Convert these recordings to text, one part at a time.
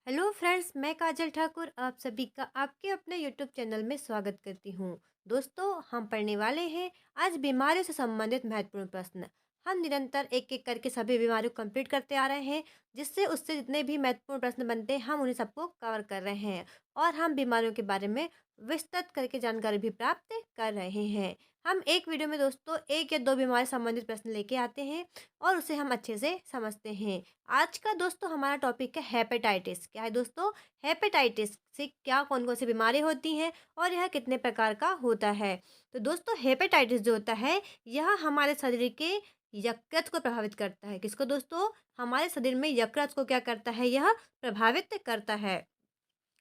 Hello friends, मैं काजल ठाकुर आप सभी का आपके अपने यूट्यूब चैनल में स्वागत करती हूँ। दोस्तों, हम पढ़ने वाले हैं आज बीमारियों से संबंधित महत्वपूर्ण प्रश्न। हम निरंतर एक एक करके सभी बीमारियों को कंप्लीट करते आ रहे हैं, जिससे उससे जितने भी महत्वपूर्ण प्रश्न बनते हैं हम उन्हें सबको कवर कर रहे हैं और हम बीमारियों के बारे में विस्तृत करके जानकारी भी प्राप्त कर रहे हैं। हम एक वीडियो में दोस्तों एक या दो बीमारी संबंधित प्रश्न लेके आते हैं और उसे हम अच्छे से समझते हैं। आज का दोस्तों हमारा टॉपिक है हेपेटाइटिस। क्या है दोस्तों? हेपेटाइटिस से क्या कौन कौन सी बीमारी होती हैं और यह कितने प्रकार का होता है। तो दोस्तों हेपेटाइटिस जो होता है यह हमारे शरीर के यकृत को प्रभावित करता है। किसको दोस्तों? हमारे शरीर में यकृत को क्या करता है? यह प्रभावित करता है।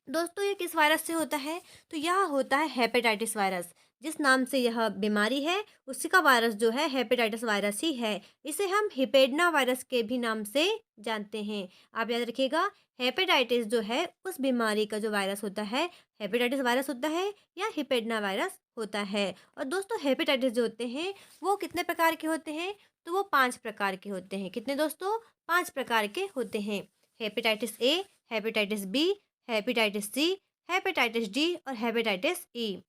दोस्तों ये किस वायरस से होता है? तो यह होता है हेपेटाइटिस वायरस। जिस नाम से यह बीमारी है उसी का वायरस जो है हेपेटाइटिस वायरस ही है। इसे हम हिपेडना वायरस के भी नाम से जानते हैं। आप याद रखिएगा, हेपेटाइटिस जो है उस बीमारी का जो वायरस होता है हेपेटाइटिस वायरस होता है या हिपेडना वायरस होता है। और दोस्तों हेपेटाइटिस जो होते हैं वो कितने प्रकार के होते हैं? तो वो 5 प्रकार के होते हैं। कितने दोस्तों? 5 प्रकार के होते हैं। Hepatitis A, hepatitis B, hepatitis C, hepatitis D और हेपेटाइटिस ई।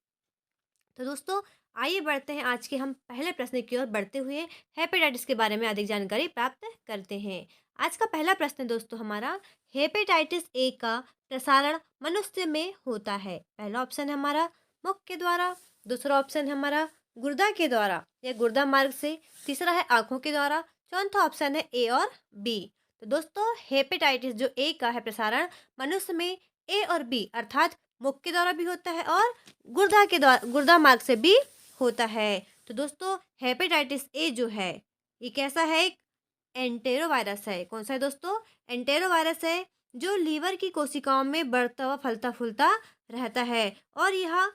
तो दोस्तों आइए बढ़ते हैं आज के हम पहले प्रश्न की ओर बढ़ते हुए हेपेटाइटिस के बारे में अधिक जानकारी प्राप्त करते हैं। आज का पहला प्रश्न दोस्तों हमारा, हेपेटाइटिस ए का प्रसारण मनुष्य में होता है। पहला ऑप्शन है हमारा मुख के द्वारा, दूसरा ऑप्शन है हमारा गुर्दा के द्वारा या गुर्दा मार्ग से, तीसरा है आंखों के द्वारा, चौथा ऑप्शन है ए और बी। तो दोस्तों हेपेटाइटिस जो ए का है प्रसारण मनुष्य में ए और बी अर्थात मुख के द्वारा भी होता है और गुर्दा मार्ग से भी होता है। तो दोस्तों हेपेटाइटिस ए जो है ये कैसा है? एक एंटेरोवायरस है। कौन सा है दोस्तों? एंटेरोवायरस है जो लीवर की कोशिकाओं में बढ़ता हुआ फलता फूलता रहता है। और यह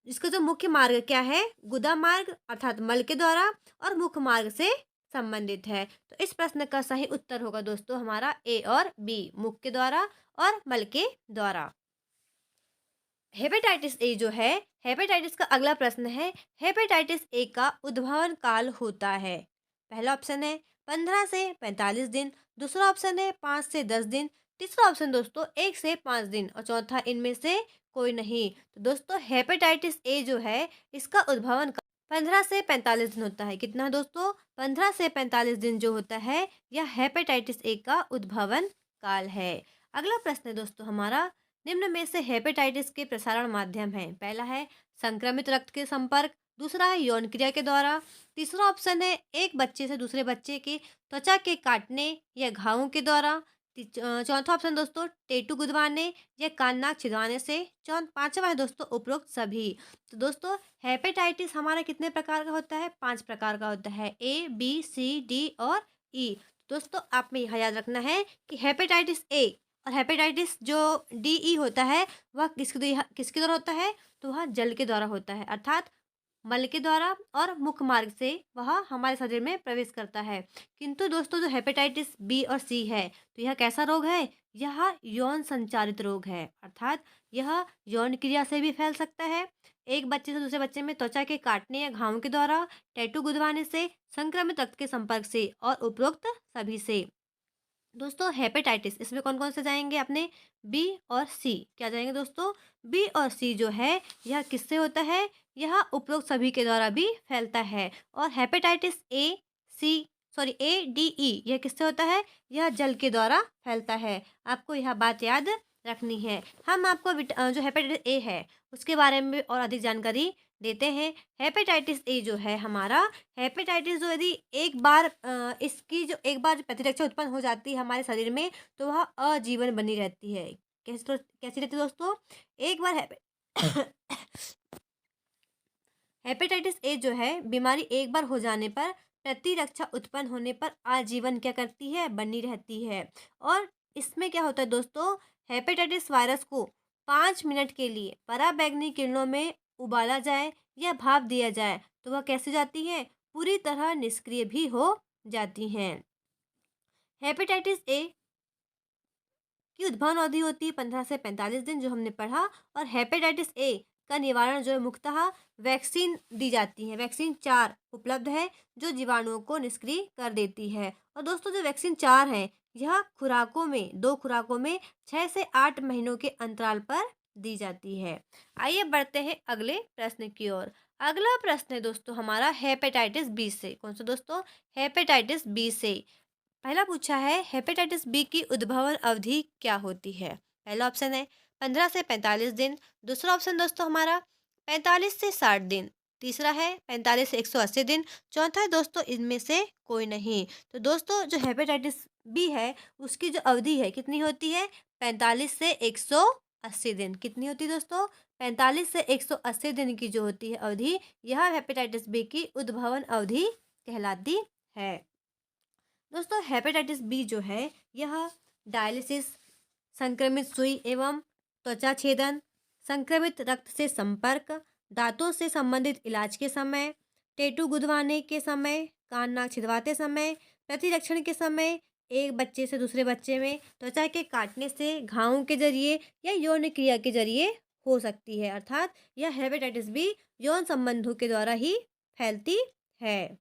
इसका जो मुख्य मार्ग क्या है? गुदा मार्ग अर्थात मल के द्वारा और मुख मार्ग से संबंधित है। तो इस प्रश्न का सही उत्तर होगा दोस्तों हमारा ए और बी, मुख के द्वारा और मल के द्वारा। हेपेटाइटिस ए जो है, हेपेटाइटिस का अगला प्रश्न है, हेपेटाइटिस ए का उद्भवन काल होता है। पहला ऑप्शन है 15 से 45 दिन, दूसरा ऑप्शन है 5 से 10 दिन, तीसरा ऑप्शन दोस्तों 1 से 5 दिन और चौथा इनमें से कोई नहीं। तो दोस्तों हेपेटाइटिस ए जो है इसका उद्भवन 15 से 45 दिन होता है। कितना दोस्तों? 15 से 45 दिन जो होता है यह हेपेटाइटिस ए का उद्भवन काल है। अगला प्रश्न है दोस्तों हमारा, निम्न में से हेपेटाइटिस के प्रसारण माध्यम है। पहला है संक्रमित रक्त के संपर्क, दूसरा है यौन क्रिया के द्वारा, तीसरा ऑप्शन है एक बच्चे से दूसरे बच्चे के त्वचा के काटने या घावों के द्वारा, चौथा ऑप्शन दोस्तों टेटू गुदवाने या कान नाक छिदवाने से, पांचवा है दोस्तों उपरोक्त सभी। तो दोस्तों हेपेटाइटिस हमारा कितने प्रकार का होता है? 5 प्रकार का होता है, ए बी सी डी और ई। दोस्तों आप में यह याद रखना है कि हेपेटाइटिस ए और हेपेटाइटिस जो डी होता है वह किसके द्वारा होता है? तो वह जल के द्वारा होता है अर्थात मल के द्वारा और मुख मार्ग से वह हमारे शरीर में प्रवेश करता है। किंतु दोस्तों जो हेपेटाइटिस बी और सी है तो यह कैसा रोग है? यह यौन संचारित रोग है अर्थात यह यौन क्रिया से भी फैल सकता है। एक बच्चे से दूसरे बच्चे में त्वचा के काटने या घावों के द्वारा, टैटू गुदवाने से, संक्रमित रक्त के संपर्क से और उपरोक्त सभी से। दोस्तों हेपेटाइटिस इसमें कौन कौन से जाएंगे अपने? बी और सी। क्या जाएंगे दोस्तों? बी और सी जो है यह किससे होता है? यह उपरोक्त सभी के द्वारा भी फैलता है। और hepatitis A C sorry A D E यह किससे होता है? यह जल के द्वारा फैलता है। आपको यह बात याद रखनी है। हम आपको जो हेपेटाइटिस ए है उसके बारे में और अधिक जानकारी देते हैं। हेपेटाइटिस ए जो है हमारा, हेपेटाइटिस जो यदि इसकी जो एक बार प्रतिरक्षा उत्पन्न हो जाती है हमारे शरीर में तो वह आजीवन बनी रहती है। कैसी रहती है दोस्तों? एक बार हेपेटाइटिस ए जो है बीमारी एक बार हो जाने पर प्रतिरक्षा उत्पन्न होने पर आजीवन क्या करती है? बनी रहती है। और इसमें क्या होता है दोस्तों? हेपेटाइटिस वायरस को 5 मिनट के लिए पराबैंगनी किरणों में उबाला जाए या भाप दिया जाए तो वह कैसे जाती है? पूरी तरह निष्क्रिय भी हो जाती हैं। हेपेटाइटिस ए की उद्भवन अवधि होती है 15 से 45 दिन जो हमने पढ़ा। और हेपेटाइटिस ए का निवारण जो है मुख्यतः वैक्सीन दी जाती है। वैक्सीन 4 उपलब्ध है जो जीवाणुओं को निष्क्रिय कर देती है। और दोस्तों जो वैक्सीन 4 हैं यह खुराकों में 2 खुराकों में 6 से 8 महीनों के अंतराल पर दी जाती है। आइए बढ़ते हैं अगले प्रश्न की ओर। अगला प्रश्न है दोस्तों हमारा हेपेटाइटिस बी से। कौन सा दोस्तों? हेपेटाइटिस बी से। पहला पूछा है हेपेटाइटिस बी की उद्भवन अवधि क्या होती है? पहला ऑप्शन है 15 से 45 दिन। दूसरा ऑप्शन दोस्तों हमारा 45 से 60 दिन। तीसरा है 45 से 180 दिन। चौथा है दोस्तों इनमें से कोई नहीं। तो दोस्तों जो हेपेटाइटिस बी है उसकी जो अवधि है कितनी होती है? 45 से 180 दिन। कितनी होती है दोस्तों? 45 से 180 दिन की जो होती है अवधि, यह हेपेटाइटिस बी की उद्भवन अवधि कहलाती है। दोस्तों हेपेटाइटिस बी जो है यह डायलिसिस, संक्रमित सुई एवं त्वचा छेदन, संक्रमित रक्त से संपर्क, दांतों से संबंधित इलाज के समय, टेटू गुदवाने के समय, कान नाक छिदवाते समय, प्रतिरक्षण के समय, एक बच्चे से दूसरे बच्चे में, त्वचा के काटने से, घावों के जरिए या यौन क्रिया के जरिए हो सकती है। अर्थात यह हेपेटाइटिस बी यौन संबंधों के द्वारा ही फैलती है।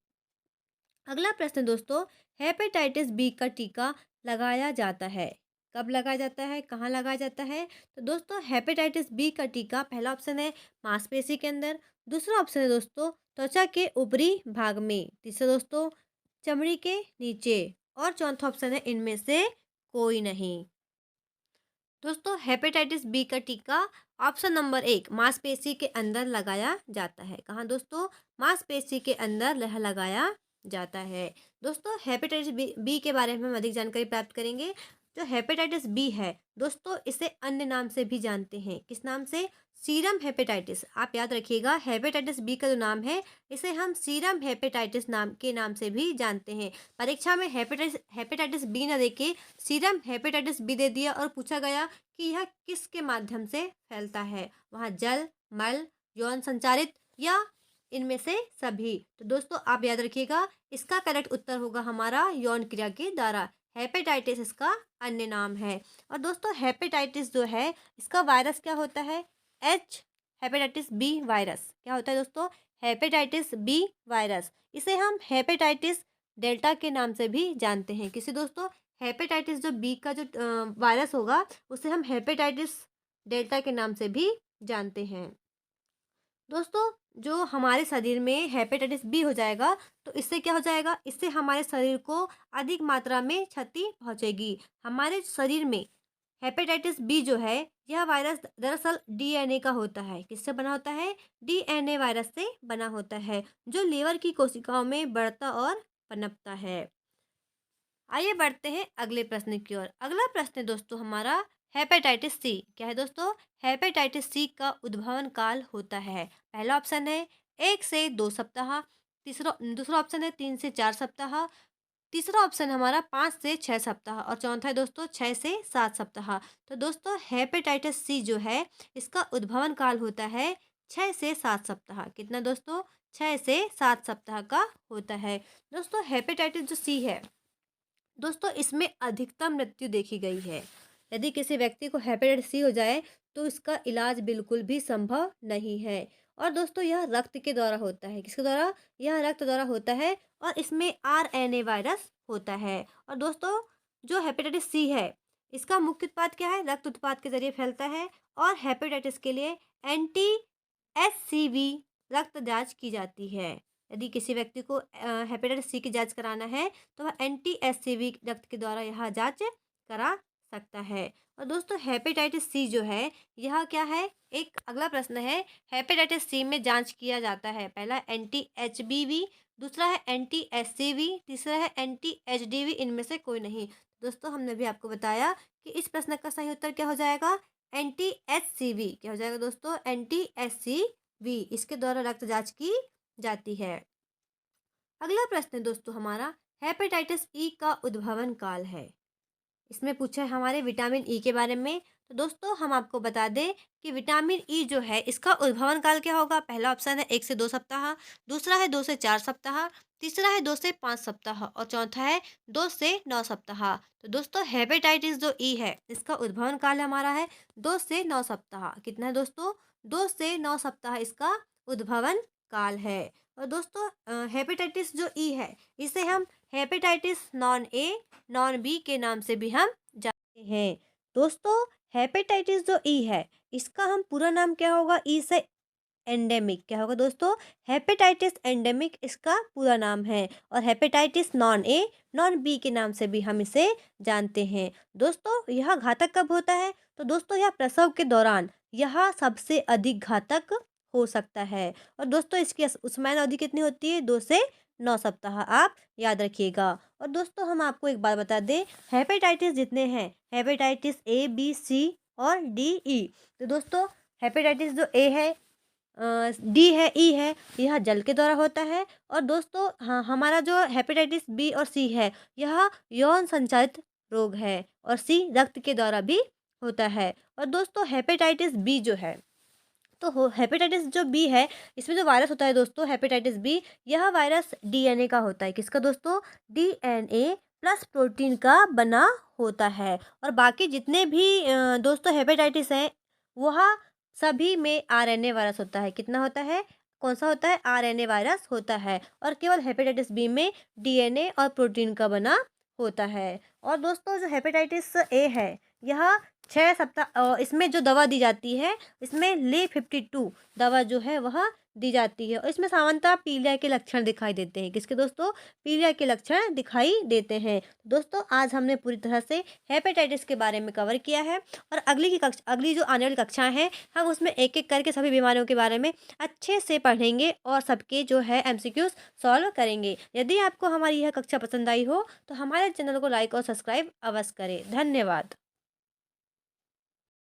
अगला प्रश्न दोस्तों, हेपेटाइटिस बी का टीका लगाया जाता है। कब लगाया जाता है? कहाँ लगाया जाता है? तो दोस्तों हेपेटाइटिस बी का टीका पहला ऑप्शन है मांसपेशी के अंदर। दूसरा ऑप्शन है दोस्तों त्वचा के ऊपरी भाग में। तीसरा दोस्तों चमड़ी के नीचे। और चौथा ऑप्शन है इनमें से कोई नहीं। दोस्तों हेपेटाइटिस बी का टीका ऑप्शन नंबर 1 मांसपेशी के अंदर लगाया जाता है। कहाँ दोस्तों? मांसपेशी के अंदर लगाया जाता है। दोस्तों हेपेटाइटिस बी के बारे में हम अधिक जानकारी प्राप्त करेंगे। जो हेपेटाइटिस बी है दोस्तों इसे अन्य नाम से भी जानते हैं। किस नाम से? Serum hepatitis. आप याद रखिएगा हेपेटाइटिस बी का जो नाम है इसे हम सीरम हेपेटाइटिस नाम से भी जानते हैं। परीक्षा में हेपेटाइटिस बी न देके सीरम हेपेटाइटिस बी दे दिया और पूछा गया कि यह किसके माध्यम से फैलता है? वहाँ जल, मल, यौन संचारित या इनमें से सभी। तो दोस्तों आप याद रखिएगा इसका करेक्ट उत्तर होगा हमारा यौन क्रिया के द्वारा। हेपेटाइटिस इसका अन्य नाम है। और दोस्तों हेपेटाइटिस जो है इसका वायरस क्या होता है? H hepatitis B virus. क्या होता है दोस्तों? Hepatitis B virus. इसे हम हेपेटाइटिस डेल्टा के नाम से भी जानते हैं। किसी दोस्तों हेपेटाइटिस जो बी का जो वायरस होगा उसे हम हेपेटाइटिस डेल्टा के नाम से भी जानते हैं। दोस्तों जो हमारे शरीर में हेपेटाइटिस बी हो जाएगा तो इससे क्या हो जाएगा? इससे हमारे शरीर को अधिक मात्रा में क्षति पहुंचेगी। हमारे शरीर में हेपेटाइटिस बी जो है यह वायरस दरअसल डीएनए का होता है। किससे बना होता है? डीएनए वायरस से बना होता है जो लीवर की कोशिकाओं में बढ़ता और पनपता है। आइए बढ़ते हैं अगले प्रश्न की ओर। अगला प्रश्न है दोस्तों हमारा हेपेटाइटिस सी। क्या है दोस्तों? हेपेटाइटिस सी का उद्भवन काल होता है। पहला ऑप्शन है 1 से 2 सप्ताह। दूसरा ऑप्शन है 3 से 4 सप्ताह। तीसरा ऑप्शन हमारा 5 से 6 सप्ताह और चौथा है दोस्तों 6 से 7 सप्ताह। तो दोस्तों हेपेटाइटिस सी जो है इसका उद्भवन काल होता है 6 से 7 सप्ताह। कितना दोस्तों? 6 से 7 सप्ताह का होता है। दोस्तों हेपेटाइटिस जो सी है दोस्तों इसमें अधिकतम मृत्यु देखी गई है। यदि किसी व्यक्ति को हेपेटाइटिस सी हो जाए तो इसका इलाज बिल्कुल भी संभव नहीं है। और दोस्तों यह रक्त के द्वारा होता है। किसके द्वारा? यह रक्त द्वारा होता है और इसमें आरएनए वायरस होता है। और दोस्तों जो हेपेटाइटिस सी है इसका मुख्य उत्पाद क्या है? रक्त उत्पाद के जरिए फैलता है। और हेपेटाइटिस के लिए एंटी एचसीवी रक्त जांच की जाती है। यदि किसी व्यक्ति को हेपेटाइटिस सी की जांच कराना है तो वह एंटी एचसीवी रक्त के द्वारा यह जांच करा सकता है। और दोस्तों हेपेटाइटिस सी जो है यह क्या है? एक अगला प्रश्न है हेपेटाइटिस सी में जांच किया जाता है। पहला एंटी एचबीवी, दूसरा है एंटी एचसीवी, तीसरा है एंटी एचडीवी। इनमें से कोई नहीं। दोस्तों हमने भी आपको बताया कि इस प्रश्न का सही उत्तर क्या हो जाएगा? Anti HCV. क्या हो जाएगा दोस्तों? Anti HCV. इसके द्वारा रक्त जांच की जाती है। अगला प्रश्न है दोस्तों हमारा हेपेटाइटिस ई का उद्भवन काल है। इसमें पूछा है हमारे विटामिन ई के बारे में। तो दोस्तों हम आपको बता दें कि विटामिन ई जो है इसका उद्भवन काल क्या होगा? पहला ऑप्शन है 1 से 2 सप्ताह। दूसरा है 2 से 4 सप्ताह। तीसरा है 2 से 5 सप्ताह और चौथा है 2 से 9 सप्ताह। तो दोस्तों हेपेटाइटिस जो ई है इसका उद्भवन काल हमारा है 2 से 9 सप्ताह। कितना है दोस्तों? 2 से 9 सप्ताह इसका उद्भवन काल है। और दोस्तों हेपेटाइटिस जो ई है इसे हम hepatitis non A, non B के नाम से भी हम जानते हैं। दोस्तों, हेपेटाइटिस जो ई है, इसका हम पूरा नाम क्या होगा? ई से एंडेमिक क्या होगा दोस्तों? हेपेटाइटिस एंडेमिक इसका पूरा नाम है। और hepatitis non A, non B के नाम से भी हम इसे जानते हैं। दोस्तों, यह घातक कब होता है? तो दोस्तों, यह प्रसव के दौरान यह सबसे अधिक घातक हो सकता है। और दोस्तों, इसकी उस्माइन अवधि कितनी होती है? 2 से 9 सप्ताह, आप याद रखिएगा। और दोस्तों, हम आपको एक बात बता दें, हेपेटाइटिस जितने हैं, हेपेटाइटिस ए, बी, सी और डी, ई। तो दोस्तों, हेपेटाइटिस जो ए है, डी है, ई है, यह जल के द्वारा होता है। और दोस्तों, हाँ, हमारा जो हेपेटाइटिस बी और सी है, यह यौन संचारित रोग है। और सी रक्त के द्वारा भी होता है। और दोस्तों, हेपेटाइटिस बी जो है, तो हेपेटाइटिस जो बी है, इसमें जो वायरस होता है दोस्तों, हेपेटाइटिस बी, यह वायरस डीएनए का होता है। किसका दोस्तों? डीएनए प्लस प्रोटीन का बना होता है। और बाकी जितने भी दोस्तों हेपेटाइटिस हैं, वह सभी में आरएनए वायरस होता है। कितना होता है? कौन सा होता है? आरएनए वायरस होता है। और केवल हेपेटाइटिस बी में डीएनए और प्रोटीन का बना होता है। और दोस्तों, जो हेपेटाइटिस ए है, यह 6 सप्ताह, इसमें जो दवा दी जाती है, इसमें Le52 दवा जो है वह दी जाती है। और इसमें सामान्यतः पीलिया के लक्षण दिखाई देते हैं। किसके दोस्तों? पीलिया के लक्षण दिखाई देते हैं। दोस्तों, आज हमने पूरी तरह से हेपेटाइटिस के बारे में कवर किया है। और अगली जो आने वाली कक्षाएं हैं, हम उसमें एक एक करके सभी बीमारियों के बारे में अच्छे से पढ़ेंगे और सबके जो है एमसीक्यूज सॉल्व करेंगे। यदि आपको हमारी यह कक्षा पसंद आई हो, तो हमारे चैनल को लाइक और सब्सक्राइब अवश्य करें। धन्यवाद।